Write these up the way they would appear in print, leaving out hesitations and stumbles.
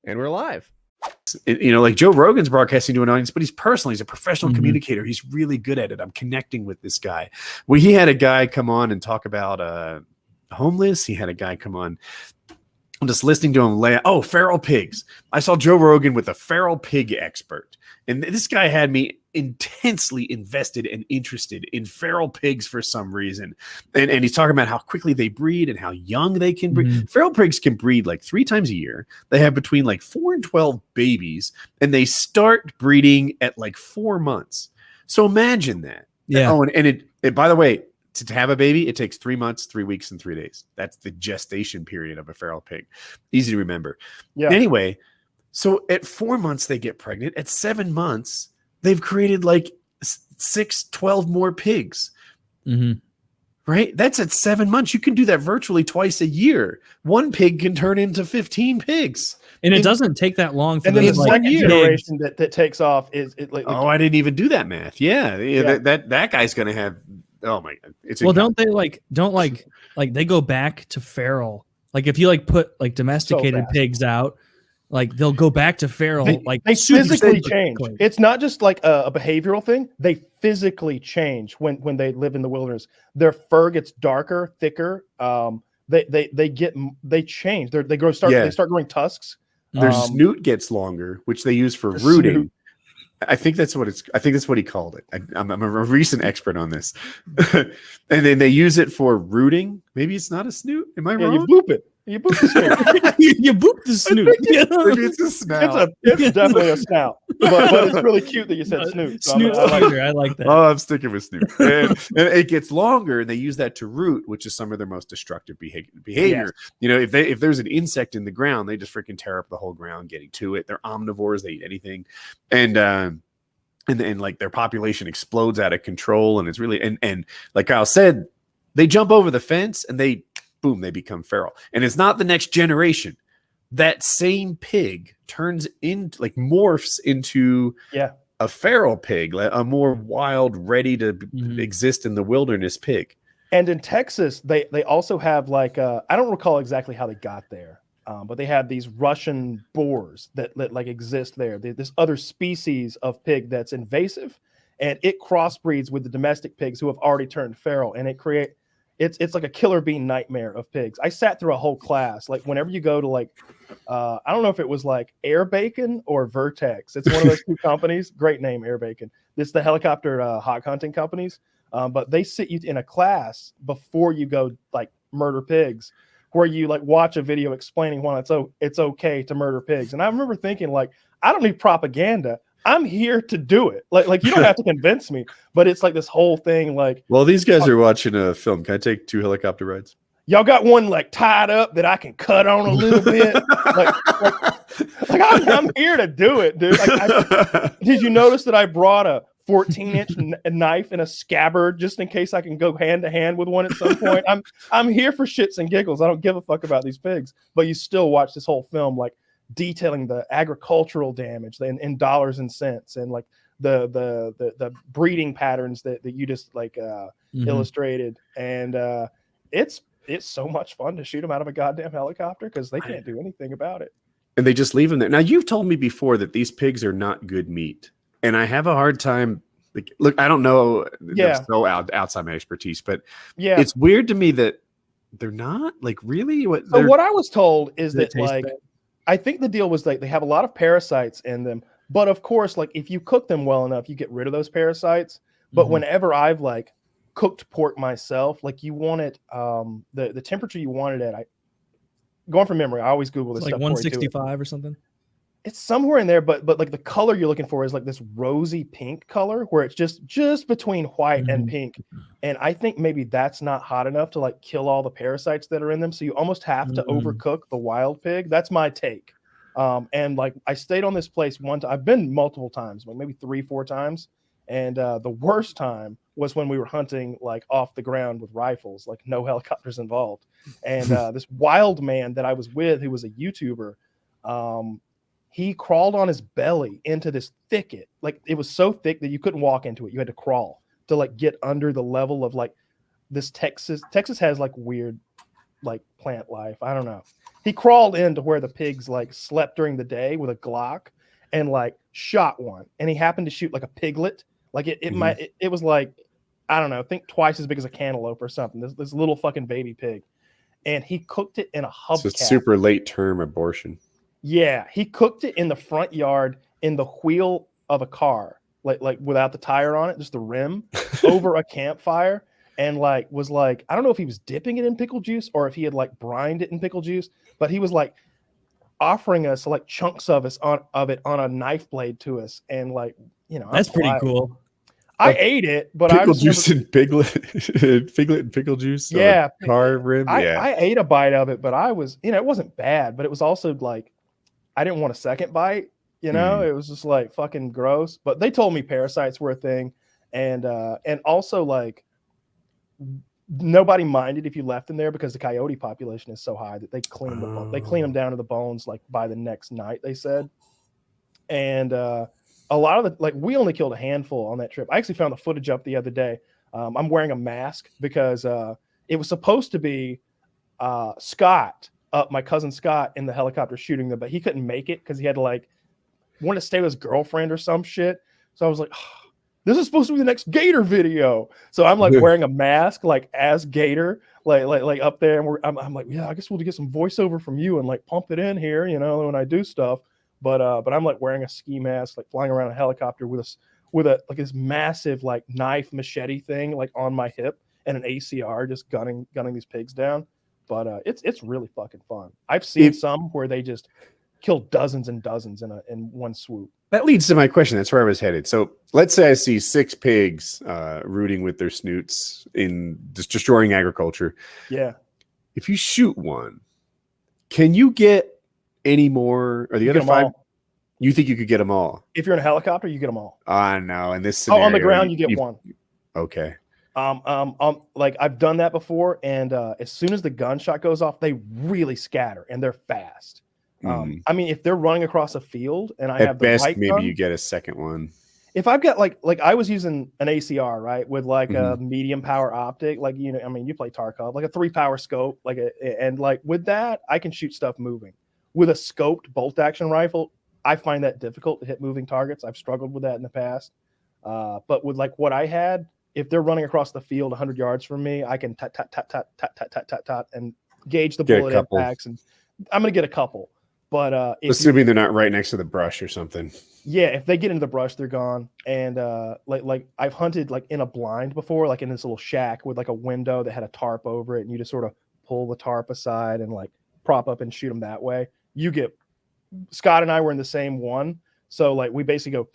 And we're live. Like Joe Rogan's broadcasting to an audience, but he's a professional communicator. He's really good at it. I'm connecting with this guy. Well, he had a guy come on and talk about homeless. He had a guy come on. I'm just listening to him feral pigs. I saw Joe Rogan with a feral pig expert. And this guy had me intensely invested and interested in feral pigs for some reason. And he's talking about how quickly they breed and how young they can breed. Feral pigs can breed like 3 times a year. They have between like 4 and 12 babies, and they start breeding at like 4 months. So imagine that. Yeah. Oh, and it by the way, to have a baby, it takes 3 months, 3 weeks, and 3 days. That's the gestation period of a feral pig. Easy to remember. Yeah. Anyway, so at 4 months, they get pregnant. At 7 months, they've created like 12 more pigs. Right? That's at 7 months. You can do that virtually twice a year. One pig can turn into 15 pigs. And it doesn't take that long for them. And then the second generation that takes off is it like I didn't even do that math. Yeah. That guy's gonna have my god. Don't they go back to feral? Like if you like put like domesticated pigs out, like they'll go back to feral. They physically change. It's not just like a behavioral thing. They physically change when they live in the wilderness. Their fur gets darker, thicker. They change. They start growing tusks. Their snoot gets longer, which they use for rooting. Snoot. I think that's what he called it. I'm a recent expert on this. And then they use it for rooting. Maybe it's not a snoot. Am I wrong? You boop it. You boop the snoot. You boop the snoot. Maybe it's a snout. It's definitely a snout. But it's really cute that you said snoot. So snoot. I like that. Oh, I'm sticking with snoot. And it gets longer, and they use that to root, which is some of their most destructive behavior. Yes. If there's an insect in the ground, they just freaking tear up the whole ground getting to it. They're omnivores. They eat anything. And like their population explodes out of control. And it's really, and like Kyle said, they jump over the fence and they become feral. And it's not the next generation. That same pig morphs into a feral pig, a more wild, ready to exist in the wilderness pig. And in Texas, they also have like, I don't recall exactly how they got there, but they have these Russian boars that like exist there. This other species of pig that's invasive, and it crossbreeds with the domestic pigs who have already turned feral, and it's like a killer bee nightmare of pigs. I sat through a whole class. Like whenever you go to like, I don't know if it was like Air Bacon or Vertex. It's one of those two companies. Great name, Air Bacon. It's the helicopter hawk hunting companies. But they sit you in a class before you go like murder pigs, where you like watch a video explaining why it's okay to murder pigs. And I remember thinking like, I don't need propaganda. I'm here to do it. Like you don't have to convince me, but it's like this whole thing. Like, well, these guys are watching a film. Can I take 2 helicopter rides? Y'all got one like tied up that I can cut on a little bit. I'm here to do it, dude. Did you notice that I brought a 14-inch knife and a scabbard just in case I can go hand to hand with one at some point? I'm here for shits and giggles. I don't give a fuck about these pigs, but you still watch this whole film like detailing the agricultural damage in dollars and cents, and like the breeding patterns that you just like illustrated. And it's so much fun to shoot them out of a goddamn helicopter because they can't do anything about it. And they just leave them there. Now, you've told me before that these pigs are not good meat, and I have a hard time. Like, look, I don't know. Yeah. So outside my expertise, but it's weird to me that they're not like really. What I was told is that like, I think the deal was like they have a lot of parasites in them, but of course, like if you cook them well enough, you get rid of those parasites. But whenever I've like cooked pork myself, like you want it, the temperature you want it at. Going from memory, I always Google this like stuff. 165 or something. It's somewhere in there, but like the color you're looking for is like this rosy pink color where it's just between white and pink. And I think maybe that's not hot enough to like kill all the parasites that are in them. So you almost have to overcook the wild pig. That's my take. And like I stayed on this place one time. I've been multiple times, like maybe 3-4 times. And the worst time was when we were hunting like off the ground with rifles, like no helicopters involved. And this wild man that I was with, who was a YouTuber, he crawled on his belly into this thicket. Like it was so thick that you couldn't walk into it. You had to crawl to like get under the level of like this Texas has like weird like plant life. I don't know. He crawled into where the pigs like slept during the day with a Glock and like shot one. And he happened to shoot like a piglet. Like it was like, I don't know, I think twice as big as a cantaloupe or something. This little fucking baby pig. And he cooked it in a hubcap. It's a super late term abortion. Yeah, he cooked it in the front yard in the wheel of a car, like without the tire on it, just the rim, over a campfire, and like was like, I don't know if he was dipping it in pickle juice or if he had like brined it in pickle juice, but he was like offering us like chunks of it on a knife blade to us, and like, you know, that's pretty cool. I ate it, but pickle juice and piglet and pickle juice. Yeah, car rim. I ate a bite of it, but I was, you know, it wasn't bad, but it was also like, I didn't want a second bite. You know, it was just like fucking gross. But they told me parasites were a thing, and also like nobody minded if you left them there because the coyote population is so high that they clean them down to the bones like by the next night, they said. And a lot of the, like, we only killed a handful on that trip. I actually found the footage up the other day. I'm wearing a mask because it was supposed to be Scott, my cousin Scott, in the helicopter shooting them, but he couldn't make it because he had to like want to stay with his girlfriend or some shit. So I was like, oh, this is supposed to be the next Gator video. So I'm like wearing a mask like as Gator, like up there, and I'm like, yeah, I guess we'll get some voiceover from you and like pump it in here, you know, when I do stuff. But I'm like wearing a ski mask, like flying around a helicopter with a like this massive like knife machete thing like on my hip and an ACR just gunning these pigs down. But it's really fucking fun. I've seen some where they just kill dozens and dozens in one swoop. That leads to my question. That's where I was headed. So let's say I see 6 pigs rooting with their snoots in just destroying agriculture. Yeah. If you shoot one, can you get any more? Or the other 5? You think you could get them all? If you're in a helicopter, you get them all. No. In this scenario, on the ground, you get one. Okay. Like I've done that before, and as soon as the gunshot goes off, they really scatter and they're fast. I mean, if they're running across a field and I have the best, right maybe gun, you get a second one. If I've got like I was using an ACR, right, with like a medium power optic, like, you know, I mean, you play Tarkov, like a 3-power scope, and like with that, I can shoot stuff moving. With a scoped bolt action rifle, I find that difficult to hit moving targets. I've struggled with that in the past. But with like what I had, if they're running across the field 100 yards from me, I can tat and gauge the bullet impacts, and I'm gonna get a couple. But assuming they're not right next to the brush or something. Yeah, if they get into the brush, they're gone. And like I've hunted like in a blind before, like in this little shack with like a window that had a tarp over it, and you just sort of pull the tarp aside and like prop up and shoot them that way. Scott and I were in the same one, so like we basically go,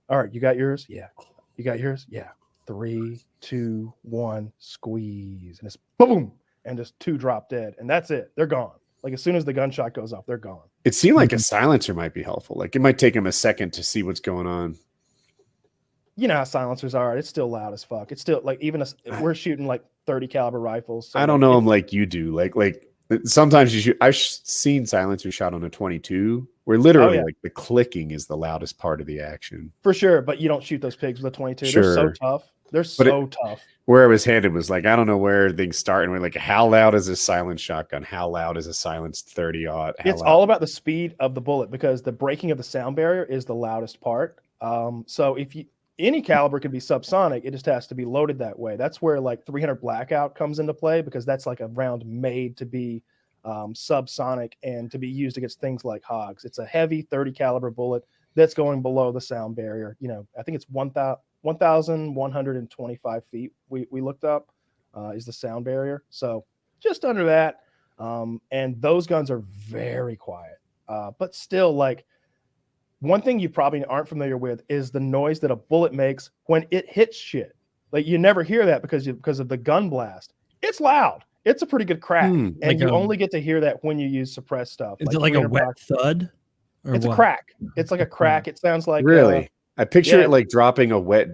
all right, you got yours? Yeah. You got yours? Yeah. 3, 2, 1, squeeze, and it's boom, and just 2 drop dead, and that's it. They're gone. Like as soon as the gunshot goes off, they're gone. It seemed like a silencer might be helpful. Like it might take them a second to see what's going on. You know how silencers are. It's still loud as fuck. It's still like we're shooting like 30 caliber rifles. So I don't know them like you do. Like sometimes you shoot. I've seen silencers shot on a 22 where literally like the clicking is the loudest part of the action. For sure, but you don't shoot those pigs with a 22. Sure. They're so tough. They're so tough. Where I was headed was like, I don't know where things start. And we're like, how loud is a silenced shotgun? How loud is a silenced 30-aught? It's all about the speed of the bullet, because the breaking of the sound barrier is the loudest part. So if any caliber can be subsonic, it just has to be loaded that way. That's where like 300 blackout comes into play, because that's like a round made to be subsonic and to be used against things like hogs. It's a heavy 30 caliber bullet that's going below the sound barrier. You know, I think it's 1,125 feet. We looked up is the sound barrier. So just under that. And those guns are very quiet, but still, like, one thing you probably aren't familiar with is the noise that a bullet makes when it hits shit. Like you never hear that because of the gun blast. It's loud. It's a pretty good crack, and like you only get to hear that when you use suppressed stuff. Is it like a wet thud? It's a crack. It's like a crack. It sounds like really. I picture it like dropping a wet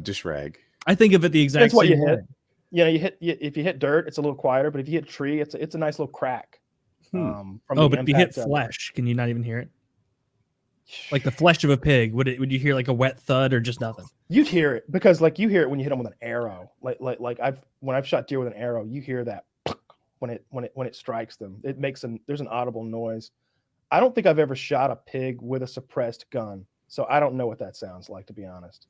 dish rag. I think of it the exact same way. Hit. You know, if you hit dirt, it's a little quieter, but if you hit tree, it's a nice little crack. But if you hit flesh, can you not even hear it? Like the flesh of a pig, would you hear like a wet thud or just nothing? You'd hear it, because like you hear it when you hit them with an arrow. Like when I've shot deer with an arrow, you hear that. when it strikes them. It makes there's an audible noise. I don't think I've ever shot a pig with a suppressed gun, so I don't know what that sounds like, to be honest.